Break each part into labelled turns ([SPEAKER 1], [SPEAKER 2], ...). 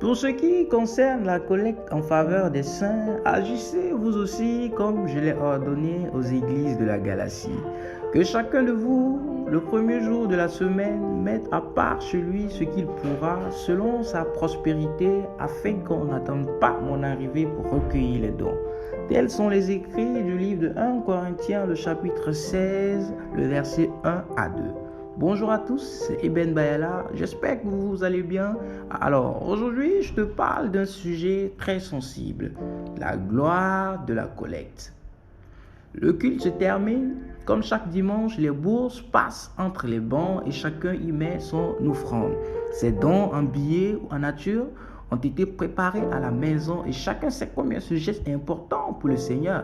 [SPEAKER 1] Pour ce qui concerne la collecte en faveur des saints, agissez vous aussi comme je l'ai ordonné aux églises de la Galatie. Que chacun de vous, le premier jour de la semaine, mette à part chez lui ce qu'il pourra selon sa prospérité, afin qu'on n'attende pas mon arrivée pour recueillir les dons. Tels sont les écrits du livre de 1 Corinthiens, le chapitre 16, le verset 1 à 2. Bonjour à tous, c'est Eben Bayala, j'espère que vous allez bien. Alors, aujourd'hui, je te parle d'un sujet très sensible, la gloire de la collecte. Le culte se termine, comme chaque dimanche, les bourses passent entre les bancs et chacun y met son offrande. Ces dons en billets ou en nature ont été préparés à la maison et chacun sait combien ce geste est important pour le Seigneur.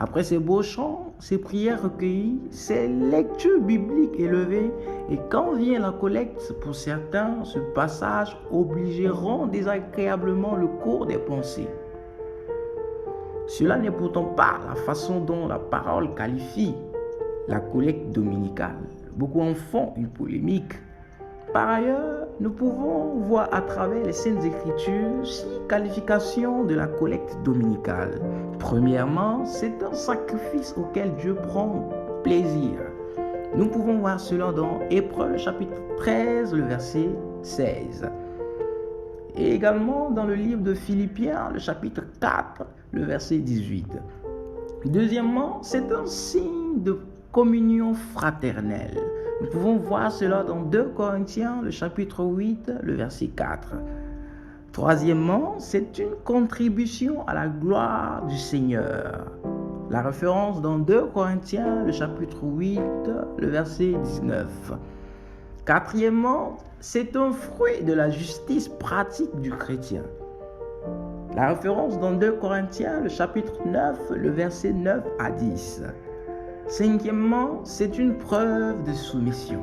[SPEAKER 1] Après ces beaux chants, ces prières recueillies, ces lectures bibliques élevées, et quand vient la collecte, pour certains, ce passage obligeront désagréablement le cours des pensées. Cela n'est pourtant pas la façon dont la parole qualifie la collecte dominicale. Beaucoup en font une polémique. Par ailleurs, nous pouvons voir à travers les Saintes Écritures 6 qualifications de la collecte dominicale. Premièrement, c'est un sacrifice auquel Dieu prend plaisir. Nous pouvons voir cela dans Hébreux chapitre 13, le verset 16. Et également dans le livre de Philippiens, le chapitre 4, le verset 18. Deuxièmement, c'est un signe de communion fraternelle. Nous pouvons voir cela dans 2 Corinthiens, le chapitre 8, le verset 4. Troisièmement, c'est une contribution à la gloire du Seigneur. La référence dans 2 Corinthiens, le chapitre 8, le verset 19. Quatrièmement, c'est un fruit de la justice pratique du chrétien. La référence dans 2 Corinthiens, le chapitre 9, le verset 9 à 10. Cinquièmement, c'est une preuve de soumission.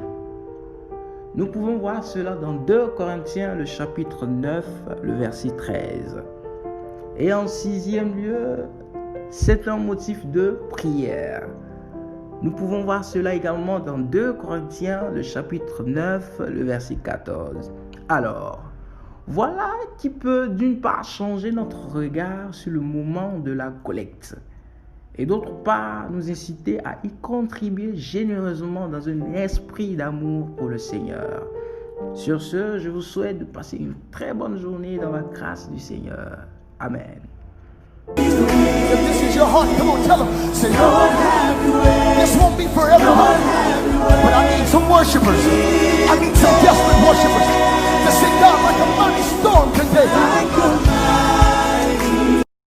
[SPEAKER 1] Nous pouvons voir cela dans 2 Corinthiens, le chapitre 9, le verset 13. Et en sixième lieu, c'est un motif de prière. Nous pouvons voir cela également dans 2 Corinthiens, le chapitre 9, le verset 14. Alors, voilà qui peut d'une part changer notre regard sur le moment de la collecte et d'autre part nous inciter à y contribuer généreusement dans un esprit d'amour pour le Seigneur. Sur ce, je vous souhaite de passer une très bonne journée dans la grâce du Seigneur. Amen.
[SPEAKER 2] If this is your heart, come on, tell them. Say, Lord, have your way. This won't be for everybody, but I need some worshipers. I need some desperate worshipers to sing God like a mighty storm today.